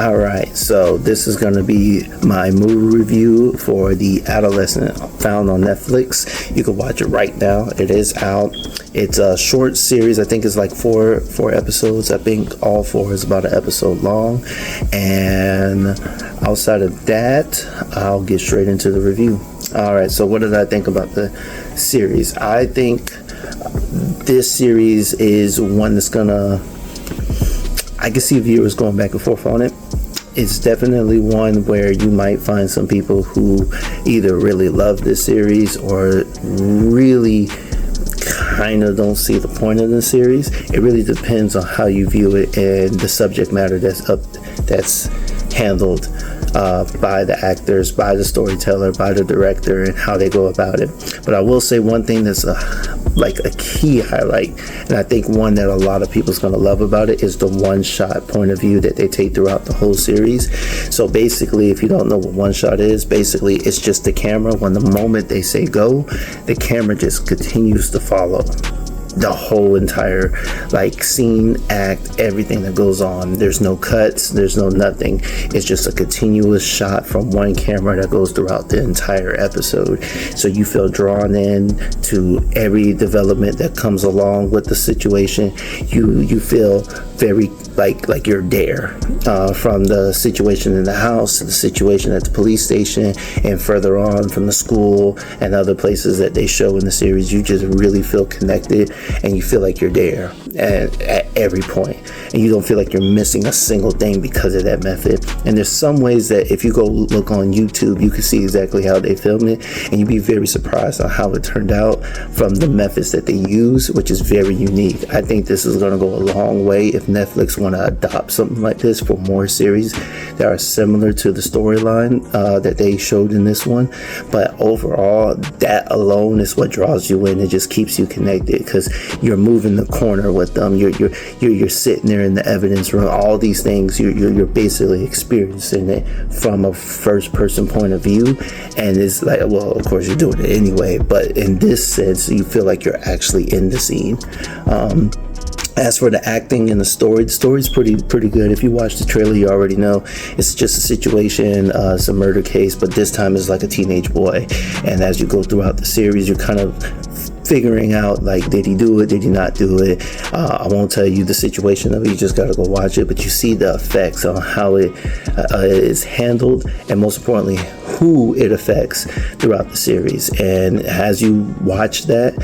All right, so this is going to be my movie review for The Adolescent, found on Netflix. You can watch it right now. It is out. It's a short series. I think it's like four episodes. I think all four is about an episode long. And outside of that, I'll get straight into the review. All right, so what did I think about the series? I think this series is one that's I can see viewers going back and forth on it. It's definitely one where you might find some people who either really love this series or really kind of don't see the point of the series. It really depends on how you view it and the subject matter that's handled by the actors, by the storyteller, by the director, and how they go about it. But I will say one thing that's a key highlight, and I think one that a lot of people's going to love about it, is the one-shot point of view that they take throughout the whole series. So basically, if you don't know what one-shot is, basically it's just the camera. When the moment they say go, the camera just continues to follow the whole entire scene, act, everything that goes on. There's no cuts, there's no nothing. It's just a continuous shot from one camera that goes throughout the entire episode. So you feel drawn in to every development that comes along with the situation. You feel very like you're there, from the situation in the house to the situation at the police station and further on from the school and other places that they show in the series. You just really feel connected and you feel like you're there at every point, and you don't feel like you're missing a single thing because of that method. And there's some ways that if you go look on YouTube, you can see exactly how they filmed it, and you'd be very surprised on how it turned out from the methods that they use, which is very unique. I think this is going to go a long way if Netflix want to adopt something like this for more series that are similar to the storyline that they showed in this one. But overall, that alone is what draws you in. It just keeps you connected because you're moving the corner with them. You're sitting there in the evidence room. All these things you're basically experiencing it from a first person point of view, and it's like, well, of course you're doing it anyway, but in this sense you feel like you're actually in the scene. As for the acting and the story's pretty good. If you watch the trailer, you already know it's just a situation, it's a murder case, but this time it's like a teenage boy. And as you go throughout the series, you're kind of figuring out, did he do it, did he not do it? I won't tell you the situation of it, you just gotta go watch it, but you see the effects on how it is handled, and most importantly who it affects throughout the series. And as you watch that,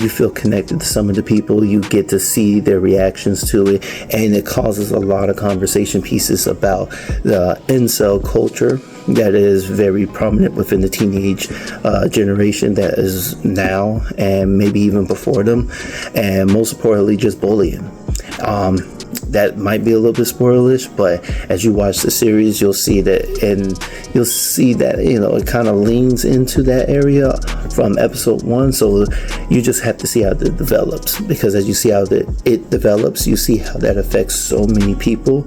you feel connected to some of the people. You get to see their reactions to it, and it causes a lot of conversation pieces about the incel culture that is very prominent within the teenage generation that is now and maybe even before them, and most importantly just bullying. That might be a little bit spoilish, but as you watch the series, you'll see that, and you'll see that it kind of leans into that area from episode 1. So you just have to see how it develops, because as you see how it develops, you see how that affects so many people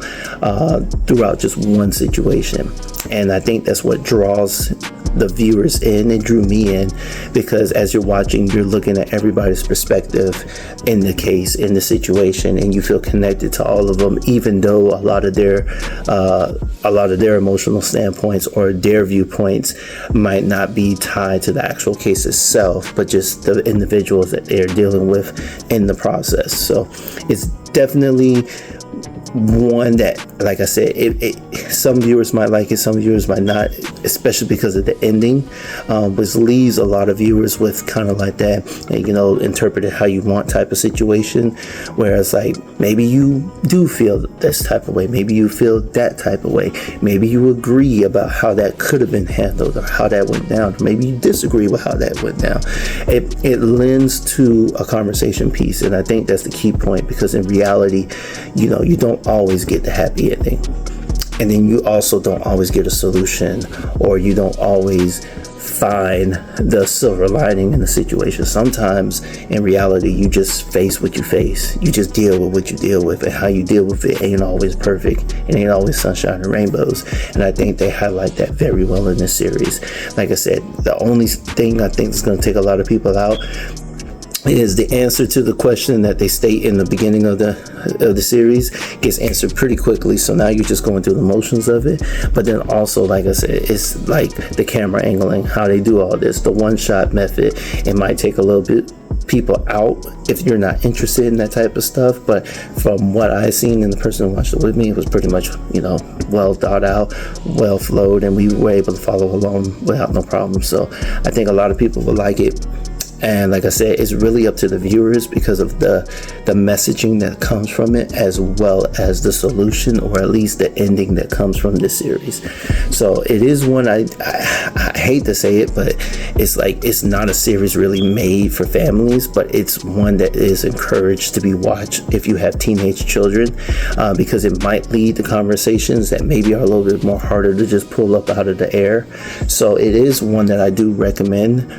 throughout just one situation. And I think that's what draws the viewers in. It drew me in because as you're watching, you're looking at everybody's perspective in the case, in the situation, and you feel connected to all of them, even though a lot of their emotional standpoints or their viewpoints might not be tied to the actual case itself, but just the individuals that they're dealing with in the process. So it's definitely one that, like I said, some viewers might like it, some viewers might not, especially because of the ending, which leaves a lot of viewers with kind of like that, interpret it how you want type of situation, whereas maybe you do feel this type of way, maybe you feel that type of way, maybe you agree about how that could have been handled or how that went down, or maybe you disagree with how that went down. It lends to a conversation piece, and I think that's the key point, because in reality, you don't always get the happy ending, and then you also don't always get a solution, or you don't always find the silver lining in the situation. Sometimes in reality, you just face what you face, you just deal with what you deal with, and how you deal with it ain't always perfect, it ain't always sunshine and rainbows. And I think they highlight that very well in this series. Like I said, the only thing I think is going to take a lot of people out is the answer to the question that they state in the beginning of the series gets answered pretty quickly. So now you're just going through the motions of it. But then also, like I said, it's like the camera angling, how they do all this, the one-shot method. It might take a little bit people out if you're not interested in that type of stuff, but from what I seen and the person who watched it with me, it was pretty much, well thought out, well flowed, and we were able to follow along without no problem. So I think a lot of people will like it. And like I said, it's really up to the viewers because of the messaging that comes from it, as well as the solution, or at least the ending that comes from this series. So it is one, I hate to say it, but it's like, it's not a series really made for families, but it's one that is encouraged to be watched if you have teenage children, because it might lead to conversations that maybe are a little bit more harder to just pull up out of the air. So it is one that I do recommend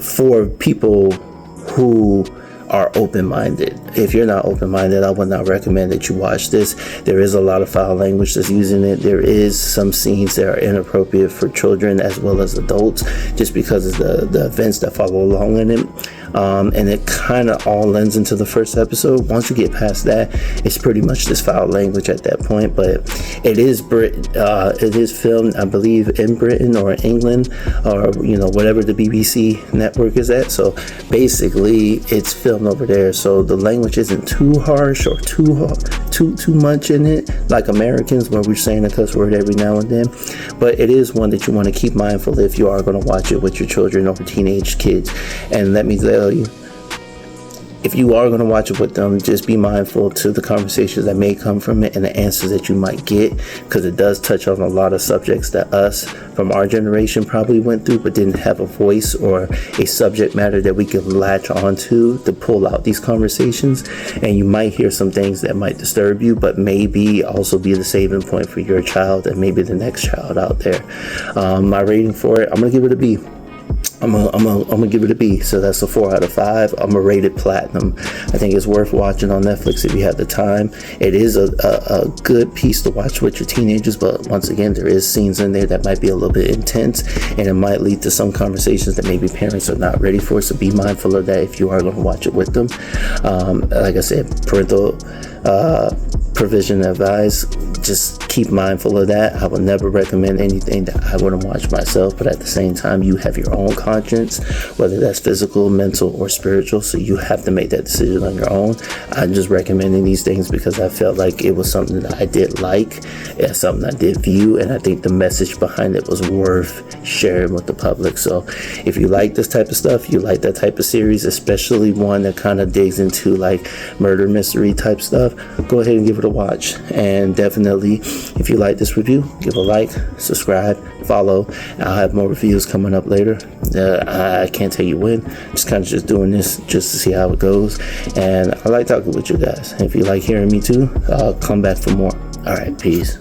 for people who are open-minded. If you're not open-minded, I would not recommend that you watch this. There is a lot of foul language that's using it. There is some scenes that are inappropriate for children as well as adults, just because of the events that follow along in it. And it kind of all lends into the first episode. Once you get past that, it's pretty much just foul language at that point. But it is it is filmed, I believe, in Britain or England, or whatever the BBC network is at. So basically, it's filmed over there. So the language isn't too harsh or too much in it, like Americans, where we're saying a cuss word every now and then. But it is one that you want to keep mindful if you are going to watch it with your children or teenage kids. And let me tell you, if you are going to watch it with them, just be mindful to the conversations that may come from it and the answers that you might get, because it does touch on a lot of subjects that us from our generation probably went through, but didn't have a voice or a subject matter that we could latch onto to pull out these conversations. And you might hear some things that might disturb you, but maybe also be the saving point for your child and maybe the next child out there. My rating for it, I'm going to give it a B. I'm gonna give it a B. So that's a 4 out of 5. I'm gonna rate it platinum. I think it's worth watching on Netflix if you have the time. It is a good piece to watch with your teenagers, but once again, there is scenes in there that might be a little bit intense, and it might lead to some conversations that maybe parents are not ready for. So be mindful of that if you are going to watch it with them. Like I said, parental provision advised. Just keep mindful of that. I would never recommend anything that I wouldn't watch myself, but at the same time, you have your own conscience, whether that's physical, mental, or spiritual, so you have to make that decision on your own. I'm just recommending these things because I felt like it was something that I did like, and something I did view, and I think the message behind it was worth sharing with the public. So if you like this type of stuff, you like that type of series, especially one that kind of digs into like murder mystery type stuff, go ahead and give it a watch. And definitely, if you like this review, give a like, subscribe, follow. I'll have more reviews coming up later. I can't tell you when. Just kind of just doing this just to see how it goes. And I like talking with you guys. If you like hearing me too, come back for more. All right, peace.